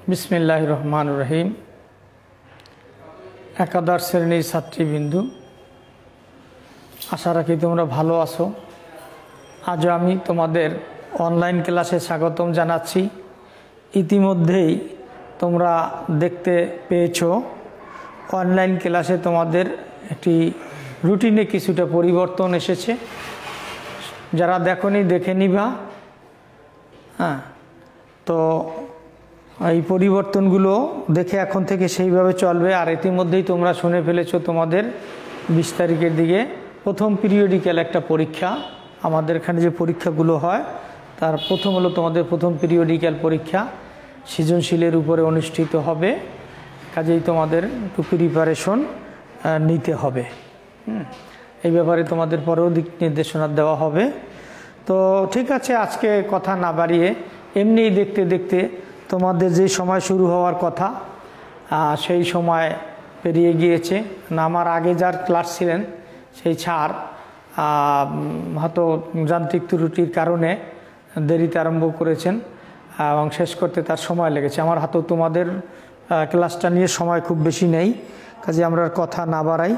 बिस्मिल्लाहिर रहमानिर रहीम। एकादश श्रेणीर छात्रीबिंदु, आशा राखी तोमरा भालो आछो। आज आमी तोमादेर अनलाइन क्लासे स्वागतम जानाच्छि। इतिमध्येई तोमरा देखते पेयेछो अनलाइन क्लासे तोमादेर एकटी रुटिने किछुटा परिवर्तन एसेछे। जारा देखोनी देखे निबा। हाँ, तो এই পরিবর্তনগুলো দেখে এখন থেকে সেইভাবে চলবে। আর ইতিমধ্যেই তোমরা শুনে ফেলেছো তোমাদের 20 তারিখের দিকে প্রথম পিরিয়ডিক্যাল একটা পরীক্ষা। আমাদের এখানে যে পরীক্ষাগুলো হয় তার প্রথম হলো তোমাদের প্রথম পিরিয়ডিক্যাল পরীক্ষা, সৃজনশীলের উপরে অনুষ্ঠিত হবে। কাজেই তোমাদের একটু প্রিপারেশন নিতে হবে। এই ব্যাপারে তোমাদের পরেও দিক নির্দেশনা দেওয়া হবে। তো ঠিক আছে, আজকে কথা না বাড়িয়ে এমনি দেখতে দেখতে তোমাদের যে সময় শুরু হওয়ার কথা সেই সময় পেরিয়ে গিয়েছে। না, আমার আগে যার ক্লাস ছিলেন সেই স্যার হয়তো যান্ত্রিক ত্রুটির কারণে দেরিতে আরম্ভ করেছেন এবং শেষ করতে তার সময় লেগেছে। আমার হাতেও তোমাদের ক্লাসটা নিয়ে সময় খুব বেশি নেই, কাজে আমরা কথা না বাড়াই।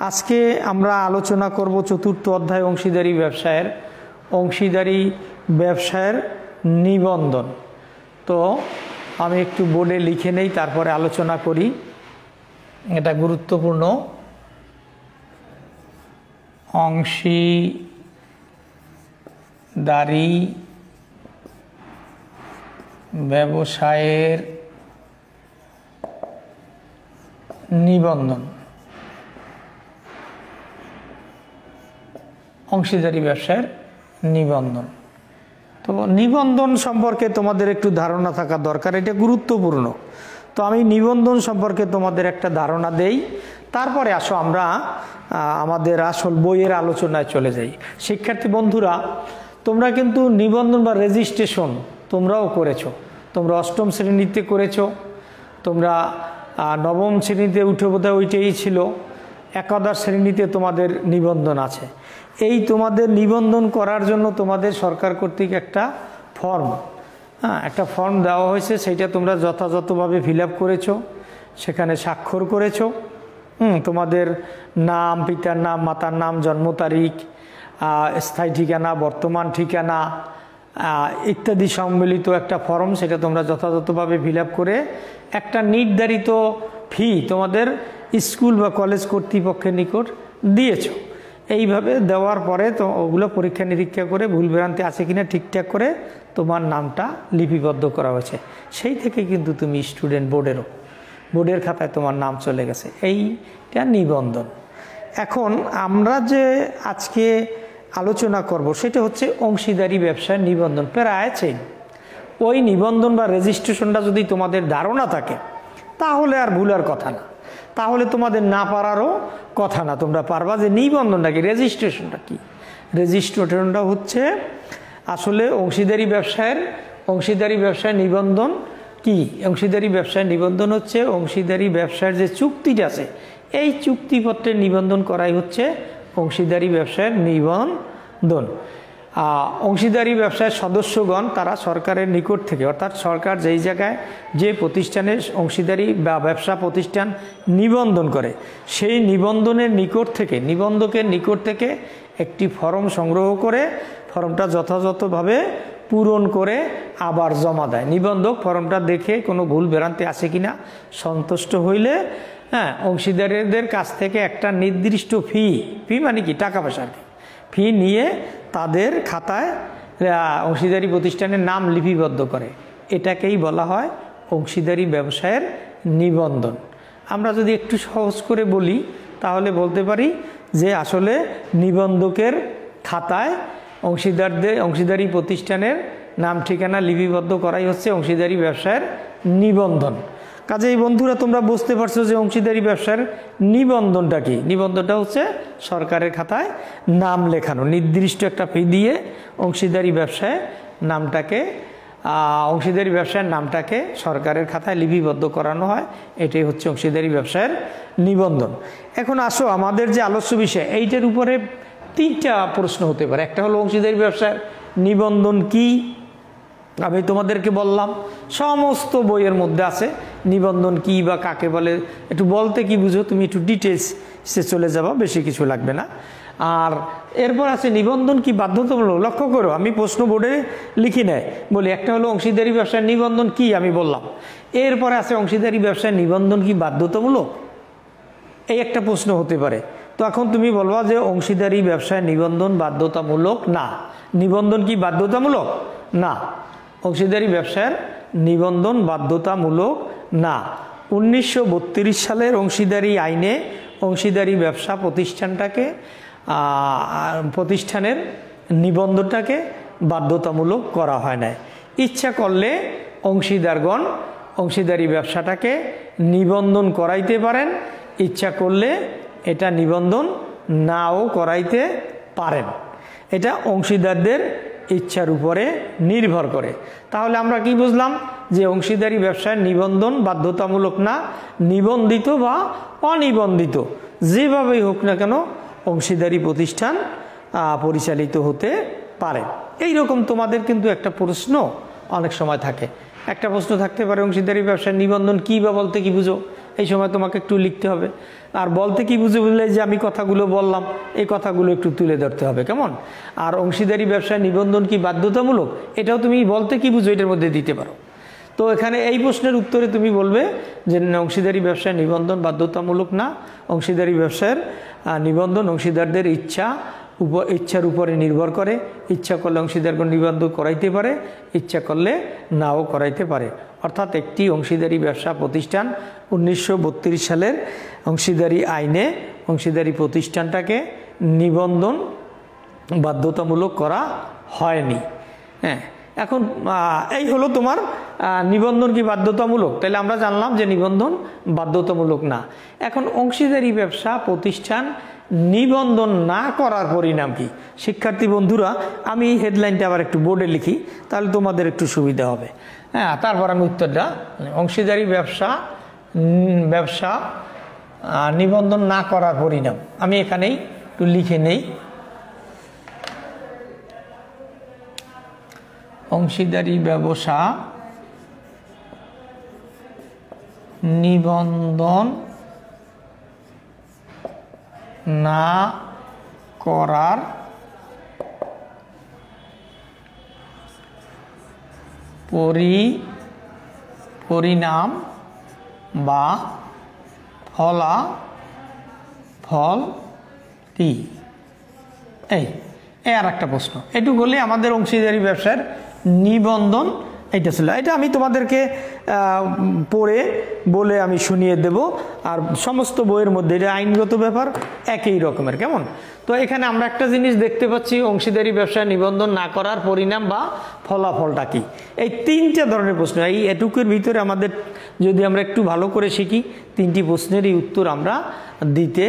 আজকে আমরা আলোচনা করব চতুর্থ অধ্যায় অংশীদারি ব্যবসায়ের নিবন্ধন। তো আমি একটু বোর্ডে লিখে নেই, তারপরে আলোচনা করি। এটা গুরুত্বপূর্ণ। অংশীদারি ব্যবসায়ের নিবন্ধন। অংশীদারি ব্যবসায়ের নিবন্ধন। তো নিবন্ধন সম্পর্কে তোমাদের একটু ধারণা থাকা দরকার, এটা গুরুত্বপূর্ণ। তো আমি নিবন্ধন সম্পর্কে তোমাদের একটা ধারণা দেই, তারপরে আসো আমরা আমাদের আসল বইয়ের আলোচনায় চলে যাই। শিক্ষার্থী বন্ধুরা, তোমরা কিন্তু নিবন্ধন বা রেজিস্ট্রেশন তোমরাও করেছো। তোমরা অষ্টম শ্রেণীতে করেছো, তোমরা নবম শ্রেণীতে উঠে বোধহয় ওইটাই ছিল। একাদশ শ্রেণীতে তোমাদের নিবন্ধন আছে। এই তোমাদের নিবন্ধন করার জন্য তোমাদের সরকার কর্তৃক একটা ফর্ম দেওয়া হয়েছে। সেইটা তোমরা যথাযথভাবে ফিল আপ করেছো, সেখানে স্বাক্ষর করেছো। তোমাদের নাম, পিতার নাম, মাতার নাম, জন্ম তারিখ, স্থায়ী ঠিকানা, বর্তমান ঠিকানা ইত্যাদি সম্মিলিত একটা ফর্ম, সেটা তোমরা যথাযথভাবে ফিল আপ করে একটা নির্ধারিত ফি তোমাদের স্কুল বা কলেজ কর্তৃপক্ষের নিকট দিয়েছো। এইভাবে দেওয়ার পরে তো ওগুলো পরীক্ষা নিরীক্ষা করে ভুলভ্রান্তি আছে কিনা ঠিকঠাক করে তোমার নামটা লিপিবদ্ধ করা হয়েছে। সেই থেকে কিন্তু তুমি স্টুডেন্ট, বোর্ডের খাতায় তোমার নাম চলে গেছে। এইটা নিবন্ধন। এখন আমরা যে আজকে আলোচনা করব সেটা হচ্ছে অংশীদারি ব্যবসার নিবন্ধন। প্রায় ওই নিবন্ধন বা রেজিস্ট্রেশনটা যদি তোমাদের ধারণা থাকে তাহলে আর ভুলার কথা না, তাহলে তোমাদের না পারারও কথা না। তোমরা পারবা যে নিবন্ধনটা কি, রেজিস্ট্রেশনটা কি। রেজিস্ট্রেশনটা হচ্ছে আসলে অংশীদারি ব্যবসায়ের নিবন্ধন কি। অংশীদারি ব্যবসায়ের নিবন্ধন হচ্ছে অংশীদারি ব্যবসার যে চুক্তিটা আছে এই চুক্তিপত্রের নিবন্ধন করাই হচ্ছে অংশীদারি ব্যবসায়ের নিবন্ধন। অংশীদারি ব্যবসায়ের সদস্যগণ তারা সরকারের নিকট থেকে, অর্থাৎ সরকার যেই জায়গায় যে প্রতিষ্ঠানে অংশীদারি বা ব্যবসা প্রতিষ্ঠান নিবন্ধন করে সেই নিবন্ধকের নিকট থেকে একটি ফর্ম সংগ্রহ করে ফর্মটা যথাযথভাবে পূরণ করে আবার জমা দেয়। নিবন্ধক ফর্মটা দেখে কোনো ভুল ভ্রান্তি আছে কিনা সন্তুষ্ট হইলে অংশীদারদের কাছ থেকে একটা নির্দিষ্ট ফি মানে কি, টাকা পয়সার ফি নিয়ে তাদের খাতায় অংশীদারি প্রতিষ্ঠানের নাম লিপিবদ্ধ করে। এটাকেই বলা হয় অংশীদারি ব্যবসায়ের নিবন্ধন। আমরা যদি একটু সহজ করে বলি তাহলে বলতে পারি যে আসলে নিবন্ধকের খাতায় অংশীদারি প্রতিষ্ঠানের নাম ঠিকানা লিপিবদ্ধ করাই হচ্ছে অংশীদারি ব্যবসায়ের নিবন্ধন। কাজেই বন্ধুরা, তোমরা বুঝতে পারছো যে অংশীদারি ব্যবসার নিবন্ধনটা কি। নিবন্ধনটা হচ্ছে সরকারের খাতায় নাম লেখানো, নির্দিষ্ট একটা ফি দিয়ে অংশীদারি ব্যবসায়ের নামটাকে সরকারের খাতায় লিপিবদ্ধ করানো হয়। এটাই হচ্ছে অংশীদারি ব্যবসায়ের নিবন্ধন। এখন আসো আমাদের যে আলোচ্য বিষয়, এইটার উপরে 3টা প্রশ্ন হতে পারে। একটা হলো অংশীদারি ব্যবসায়ের নিবন্ধন কি, আমি তোমাদেরকে বললাম সমস্ত বইয়ের মধ্যে আছে নিবন্ধন কি বা কাকে বলে, একটু বলতে কি বুঝো তুমি, একটু ডিটেলসে চলে যাবা, বেশি কিছু লাগবে না। আর এরপর আছে নিবন্ধন কি বাধ্যতামূলক। লক্ষ্য করো আমি প্রশ্ন বোর্ডে লিখি নেয়, বলি একটা হলো অংশীদারি ব্যবসায় নিবন্ধন কি, আমি বললাম। এরপরে আছে অংশীদারি ব্যবসায় নিবন্ধন কি বাধ্যতামূলক, এই একটা প্রশ্ন হতে পারে। তো এখন তুমি বলবা যে অংশীদারি ব্যবসায় নিবন্ধন বাধ্যতামূলক না। নিবন্ধন কি বাধ্যতামূলক না, অংশীদারি ব্যবসার নিবন্ধন বাধ্যতামূলক না। 1932 সালের অংশীদারি আইনে অংশীদারি ব্যবসা প্রতিষ্ঠানের নিবন্ধনটাকে বাধ্যতামূলক করা হয় না। ইচ্ছা করলে অংশীদারগণ অংশীদারি ব্যবসাটাকে নিবন্ধন করাইতে পারেন, ইচ্ছা করলে এটা নিবন্ধন নাও করাইতে পারেন। এটা অংশীদারদের ইচ্ছার উপরে নির্ভর করে। তাহলে আমরা কি বুঝলাম যে অংশীদারি ব্যবসায় নিবন্ধন বাধ্যতামূলক না, নিবন্ধিত বা অনিবন্ধিত যেভাবেই হোক না কেন অংশীদারি প্রতিষ্ঠান পরিচালিত হতে পারে। এই রকম তোমাদের কিন্তু একটা প্রশ্ন অনেক সময় থাকে, একটা প্রশ্ন থাকতে পারে অংশীদারি ব্যবসায় নিবন্ধন কি বা বলতে কি বুঝো, এই সময় তোমাকে একটু লিখতে হবে। আর বলতে কি বুঝো বললে যে আমি কথাগুলো বললাম এই কথাগুলো একটু তুলে ধরতে হবে, কেমন। আর অংশীদারি ব্যবসায় নিবন্ধন কি বাধ্যতামূলক, এটাও তুমি বলতে কি বুঝো এটার মধ্যে দিতে পারো। তো এখানে এই প্রশ্নের উত্তরে তুমি বলবে যে অংশীদারি ব্যবসায় নিবন্ধন বাধ্যতামূলক না, অংশীদারি ব্যবসায়ের নিবন্ধন অংশীদারদের ইচ্ছার উপরে নির্ভর করে। ইচ্ছা করলে অংশীদারগণ নিবন্ধন করাইতে পারে, ইচ্ছা করলে নাও করাইতে পারে। অর্থাৎ একটি অংশীদারি ব্যবসা প্রতিষ্ঠান 1932 সালের অংশীদারি আইনে অংশীদারি প্রতিষ্ঠানটাকে নিবন্ধন বাধ্যতামূলক করা হয়নি। হ্যাঁ, এখন এই হলো তোমার নিবন্ধন কি বাধ্যতামূলক, তাহলে আমরা জানলাম যে নিবন্ধন বাধ্যতামূলক না। এখন অংশীদারি ব্যবসা প্রতিষ্ঠান নিবন্ধন না করার পরিণাম কি। শিক্ষার্থী বন্ধুরা আমি এই হেডলাইনটা আবার একটু বোর্ডে লিখি, তাহলে তোমাদের একটু সুবিধা হবে। হ্যাঁ, তারপর আমি উত্তরটা, অংশীদারি ব্যবসা নিবন্ধন না করার পরিণাম আমি এখানেই একটু লিখে নেই। অংশীদারি ব্যবসা নিবন্ধন না করার পরিণাম বা ফলাফল কি। এই আর একটা প্রশ্ন, এটুকু বলে আমাদের অংশীদারি ব্যবসার নিবন্ধন এইটা ছিল। এটা আমি তোমাদেরকে পড়ে বলে আমি শুনিয়ে দেব। আর সমস্ত বইয়ের মধ্যে এটা আইনগত ব্যাপার একই রকমের, কেমন। তো এখানে আমরা একটা জিনিস দেখতে পাচ্ছি, অংশীদারি ব্যবসায় নিবন্ধন না করার পরিণাম বা ফলাফলটা কি। এই তিনটা ধরনের প্রশ্ন এই এটুকুর ভিতরে আমাদের যদি আমরা একটু ভালো করে শিখি, তিনটি প্রশ্নেরই উত্তর আমরা দিতে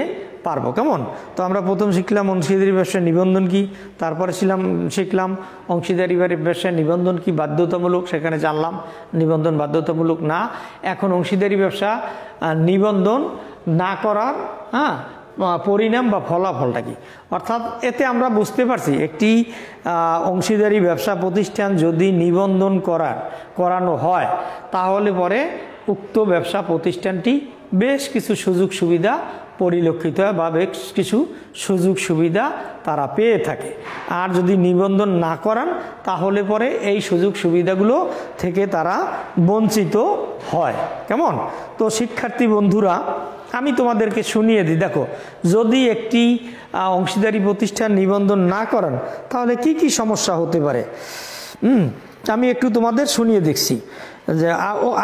পারবো, কেমন। তো আমরা প্রথম শিখলাম অংশীদারি ব্যবসায় নিবন্ধন কি, তারপরে শিখলাম অংশীদারি ব্যবসায় নিবন্ধন কি বাধ্যতামূলক, সেখানে জানলাম নিবন্ধন বাধ্যতামূলক না। এখন অংশীদারি ব্যবসা নিবন্ধন না করার পরিণাম বা ফলাফলটা কি। অর্থাৎ এতে আমরা বুঝতে পারছি একটি অংশীদারি ব্যবসা প্রতিষ্ঠান যদি নিবন্ধন করানো হয় তাহলে পরে উক্ত ব্যবসা প্রতিষ্ঠানটি বেশ কিছু সুযোগ সুবিধা পরিলক্ষিত হয় বা বেশ কিছু সুযোগ সুবিধা তারা পেয়ে থাকে। আর যদি নিবন্ধন না করান তাহলে পরে এই সুযোগ সুবিধাগুলো থেকে তারা বঞ্চিত হয়, কেমন। তো শিক্ষার্থী বন্ধুরা আমি তোমাদেরকে শুনিয়ে দিই, দেখো যদি একটি অংশীদারি প্রতিষ্ঠান নিবন্ধন না করান তাহলে কি কি সমস্যা হতে পারে। আমি একটু তোমাদের শুনিয়ে দেখছি যে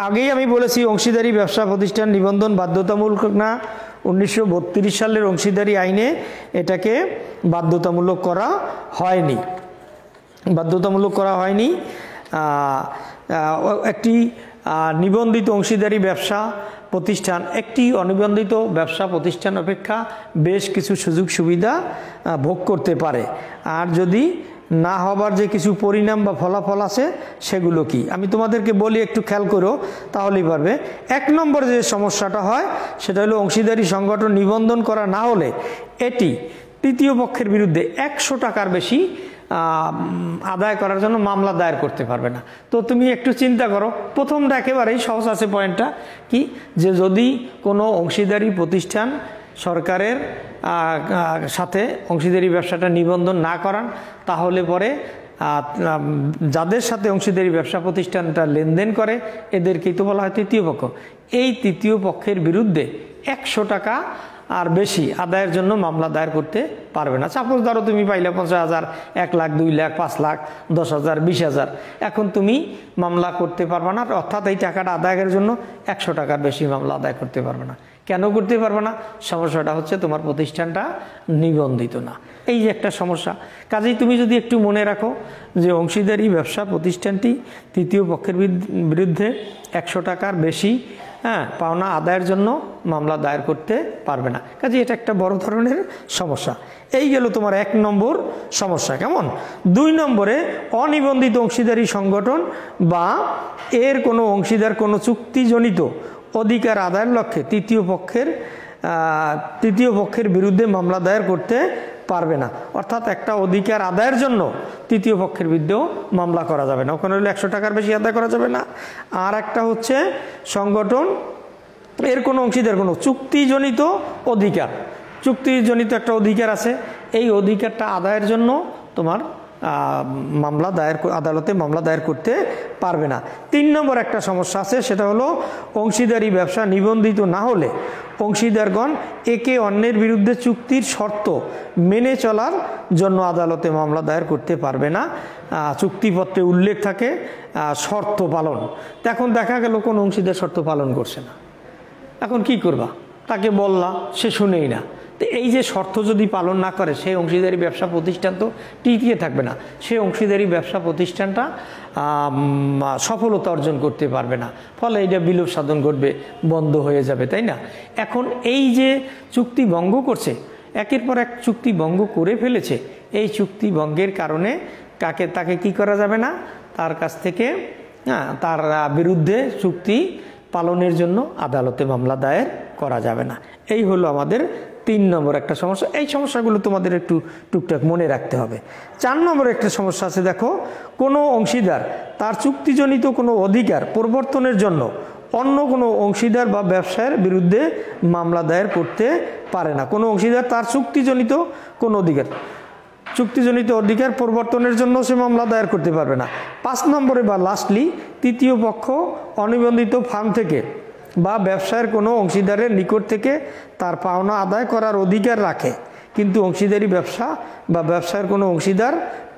আগেই আমি বলেছি অংশীদারি ব্যবসা প্রতিষ্ঠান নিবন্ধন বাধ্যতামূলক না। 1932 সালের অংশীদারি আইনে এটাকে বাধ্যতামূলক করা হয়নি। একটি নিবন্ধিত অংশীদারি ব্যবসা প্রতিষ্ঠান একটি অনিবন্ধিত ব্যবসা প্রতিষ্ঠান অপেক্ষা বেশ কিছু সুযোগ সুবিধা ভোগ করতে পারে। আর যদি না হবার যে কিছু পরিণাম বা ফলাফল আছে সেগুলো কি আমি তোমাদেরকে বলি, একটু খেয়াল করো তাহলেই পারবে। 1 নম্বর যে সমস্যাটা হয় সেটা হলো অংশীদারি সংগঠন নিবন্ধন করা না হলে এটি তৃতীয় পক্ষের বিরুদ্ধে 100 টাকার বেশি আদায় করার জন্য মামলা দায়ের করতে পারবে না। তো তুমি একটু চিন্তা করো, প্রথমটা একেবারেই সহজ আছে পয়েন্টটা কি, যে যদি কোনো অংশীদারি প্রতিষ্ঠান সরকারের সাথে অংশীদারি ব্যবসাটা নিবন্ধন না করান, তাহলে পরে যাদের সাথে অংশীদারি ব্যবসা প্রতিষ্ঠানটা লেনদেন করে এদেরকেই তো বলা হয় তৃতীয় পক্ষ। এই তৃতীয় পক্ষের বিরুদ্ধে 100 টাকা আর বেশি আদায়ের জন্য মামলা দায়ের করতে পারবে না। সাপোজ ধরো তুমি পাইলে 50,000, 1 লাখ, 2 লাখ, 5 লাখ, 10,000, 20,000, এখন তুমি মামলা করতে পারবে না, অর্থাৎ এই টাকাটা আদায়ের জন্য 100 টাকার বেশি মামলা আদায় করতে পারবে না। কেন করতে পারবে না? সমস্যাটা হচ্ছে তোমার প্রতিষ্ঠানটা নিবন্ধিত না, এই যে একটা সমস্যা। কাজেই তুমি যদি একটু মনে রাখো যে অংশীদারি ব্যবসা প্রতিষ্ঠানটি তৃতীয় পক্ষের বিরুদ্ধে 100 টাকার বেশি পাওনা আদায়ের জন্য মামলা দায়ের করতে পারবে না। কাজে এটা একটা বড় ধরনের সমস্যা। এই গেল তোমার 1 নম্বর সমস্যা। কেমন? 2 নম্বরে অনিবন্ধিত অংশীদারি সংগঠন বা এর কোনো অংশীদার কোনো চুক্তিজনিত অধিকার আদায়ের লক্ষ্যে তৃতীয় পক্ষের বিরুদ্ধে মামলা দায়ের করতে পারবে না। অর্থাৎ একটা অধিকার আদায়ের জন্য তৃতীয় পক্ষের বিরুদ্ধেও মামলা করা যাবে না। ওখানে হলে 100 টাকার বেশি আদায় করা যাবে না। আর একটা হচ্ছে সংগঠন এর কোনো অংশীদার কোনো চুক্তিজনিত অধিকার, চুক্তিজনিত একটা অধিকার আছে, এই অধিকারটা আদায়ের জন্য তোমার আদালতে মামলা দায়ের করতে পারবে না। 3 নম্বর একটা সমস্যা আছে, সেটা হলো অংশীদারি ব্যবসা নিবন্ধিত না হলে অংশীদারগণ একে অন্যের বিরুদ্ধে চুক্তির শর্ত মেনে চলার জন্য আদালতে মামলা দায়ের করতে পারবে না। চুক্তিপত্রে উল্লেখ থাকে শর্ত পালন। এখন দেখা গেল কোন অংশীদার শর্ত পালন করছে না, এখন কি করবা? তাকে বললা, সে শুনেই না। তো এই যে শর্ত যদি পালন না করে সেই অংশীদারি ব্যবসা প্রতিষ্ঠান তো টিকিয়ে থাকবে না, সেই অংশীদারি ব্যবসা প্রতিষ্ঠানটা সফলতা অর্জন করতে পারবে না, ফলে এটা বিলোপ সাধন ঘটবে, বন্ধ হয়ে যাবে, তাই না? এখন এই যে চুক্তি ভঙ্গ করছে, একের পর এক চুক্তি ভঙ্গ করে ফেলেছে, এই চুক্তি ভঙ্গের কারণে তাকে কি করা যাবে না, তার কাছ থেকে তার বিরুদ্ধে চুক্তি পালনের জন্য আদালতে মামলা দায়ের করা যাবে না। এই হলো আমাদের 3 নম্বর একটা সমস্যা। এই সমস্যাগুলো তোমাদের একটু টুকটাক মনে রাখতে হবে। 4 নম্বর একটা সমস্যা আছে, দেখো, কোনো অংশীদার তার চুক্তিজনিত কোনো অধিকার পরিবর্তনের জন্য অন্য কোনো অংশীদার বা ব্যবসায়ের বিরুদ্ধে মামলা দায়ের করতে পারে না। কোনো অংশীদার তার চুক্তিজনিত কোনো চুক্তিজনিত অধিকার পরিবর্তনের জন্য সে মামলা দায়ের করতে পারবে না। 5 নম্বরে বা লাস্টলি, তৃতীয় পক্ষ অনিবন্ধিত ফার্ম থেকে বা ব্যবসায়ের কোনো অংশীদারের নিকট থেকে তার পাওনা আদায় করার অধিকার রাখে, কিন্তু অংশীদারি ব্যবসা বা ব্যবসায়ের কোনো অংশীদার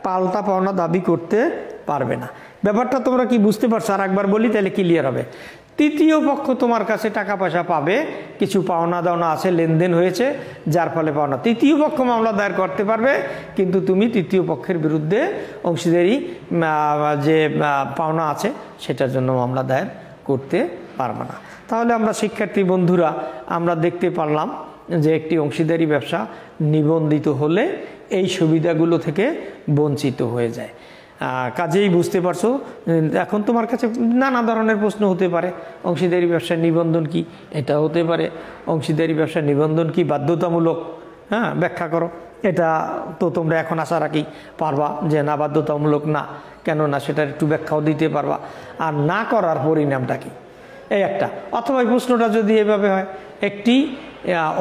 পাল্টা পাওনা দাবি করতে পারবে না। ব্যাপারটা তোমরা কি বুঝতে পারছো? আর একবার বলি তাহলে ক্লিয়ার হবে। তৃতীয় পক্ষ তোমার কাছে টাকা পয়সা পাবে, কিছু পাওনা দাওনা আছে, লেনদেন হয়েছে, যার ফলে পাওনা, তৃতীয় পক্ষ মামলা দায়ের করতে পারবে, কিন্তু তুমি তৃতীয় পক্ষের বিরুদ্ধে অংশীদারি যে পাওনা আছে সেটার জন্য মামলা দায়ের করতে পারবে না। তাহলে আমরা শিক্ষার্থী বন্ধুরা আমরা দেখতে পারলাম যে একটি অংশীদারি ব্যবসা নিবন্ধিত হলে এই সুবিধাগুলো থেকে বঞ্চিত হয়ে যায়। কাজেই বুঝতে পারছো, এখন তোমার কাছে নানা ধরনের প্রশ্ন হতে পারে, অংশীদারি ব্যবসার নিবন্ধন কি, এটা হতে পারে অংশীদারি ব্যবসার নিবন্ধন কি বাধ্যতামূলক, ব্যাখ্যা করো। এটা তো তোমরা এখন আশা রাখি পারবা যে না, বাধ্যতামূলক না, কেন না সেটার একটু ব্যাখ্যাও দিতে পারবা। আর না করার পরিণামটা কি, এই একটা। অথবা এই প্রশ্নটা যদি এভাবে হয়, একটি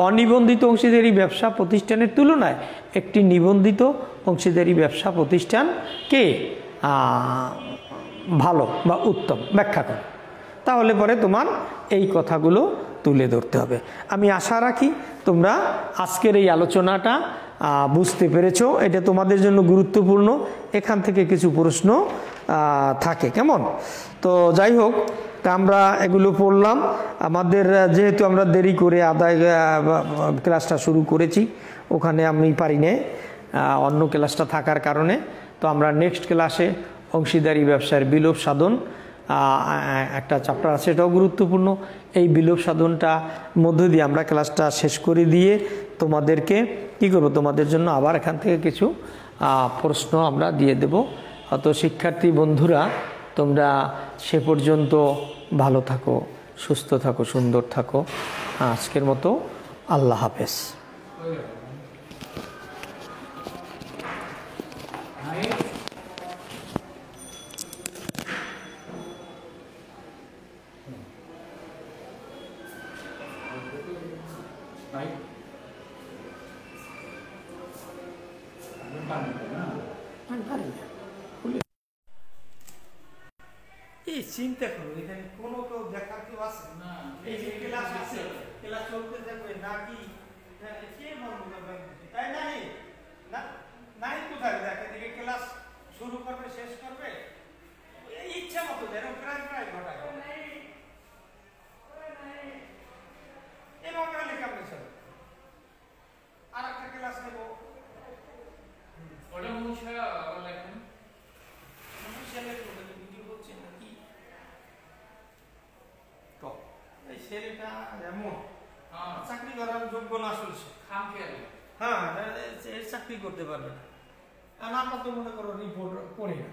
অনিবন্ধিত অংশীদারি ব্যবসা প্রতিষ্ঠানের তুলনায় একটি নিবন্ধিত অংশীদারি ব্যবসা প্রতিষ্ঠান কে ভালো বা উত্তম, ব্যাখ্যা করো। তাহলে পরে তোমার এই কথাগুলো তুলে ধরতে হবে। আমি আশা রাখি তোমরা আজকের এই আলোচনাটা বুঝতে পেরেছো, এটা তোমাদের জন্য গুরুত্বপূর্ণ, এখান থেকে কিছু প্রশ্ন থাকে। কেমন? তো যাই হোক, আমরা এগুলো পড়লাম। আমাদের যেহেতু আমরা দেরি করে ক্লাসটা শুরু করেছি, ওখানে আমি পারি না, অন্য ক্লাসটা থাকার কারণে, তো আমরা নেক্সট ক্লাসে অংশীদারি ব্যবসার বিলোপ সাধন একটা চ্যাপ্টার আছে, এটাও গুরুত্বপূর্ণ। এই বিলোপ সাধনটা মধ্য দিয়ে আমরা ক্লাসটা শেষ করে দিয়ে তোমাদেরকে কী করবো, তোমাদের জন্য আবার এখান থেকে কিছু প্রশ্ন আমরা দিয়ে দেব। অত শিক্ষার্থী বন্ধুরা তোমরা সে পর্যন্ত ভালো থাকো, সুস্থ থাকো, সুন্দর থাকো। আজকের মতো আল্লাহ হাফেজ। রাইট? আমি পারি না। এই চিন্তা করো, এখানে কোনো কেউ দেখার কেউ আছে না? এই যে ক্লাস আছে, ক্লাস চলতে থাকবে নাকি কে বন্ধ করবে? তাই নাই না, নাই কোথায় দেখে দিকে ক্লাস শুরু করবে শেষ করবে ইচ্ছা মতো যেন প্রায় প্রায় ঘটায়। এভাবে হলে কেমন চলে? আর একটা ক্লাস নেবো, ওটা মুছে আবার লেখেন। ভিডিও করছে নাকি? তো এই ছেলেটা এমন চাকরি করার যোগ্য না চলছে, খাম খেয়ালি। হ্যাঁ চাকরি করতে পারবে না। আর আমরা তো মনে করো রিপোর্ট করি না।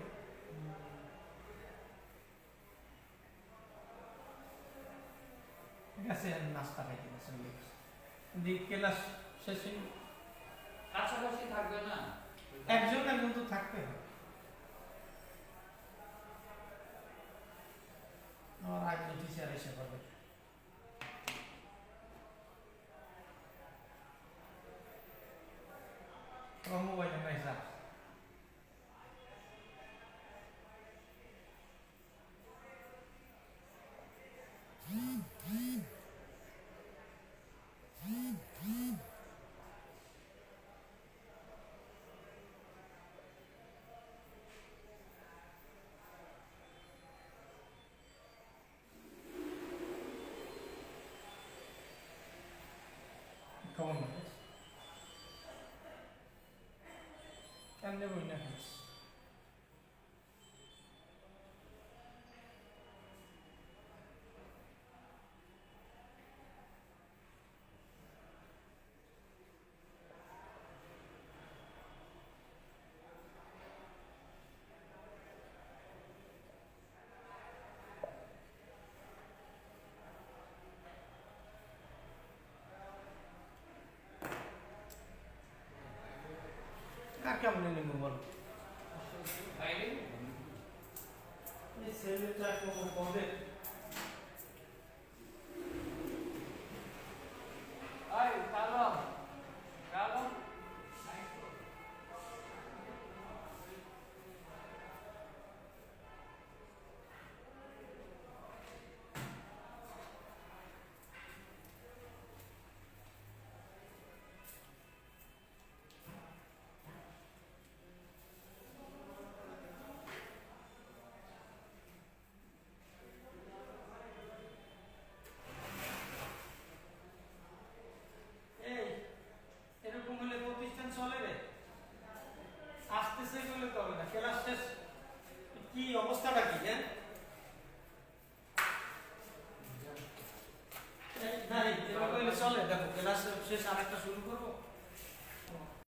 ঠিক আছে, নাস্তা খাইতে ক্লাস শেষে কাছাকাছি থাকবে না, একজন একজন তো থাকতে হবে। আমার আগে টিচার এসে পাবে, মোবাইলে মেসেজ কেমন লাগে? কেমনে বই না খাস? আর কেমনে নেব বলো? এই ছেলেটা কোনো পদে চলে রে, আসতেছে বলে তো হবে না। ক্লাস শেষ কি অবস্থাটা কি? চলে, দেখো ক্লাস শেষ আরেকটা শুরু করবো।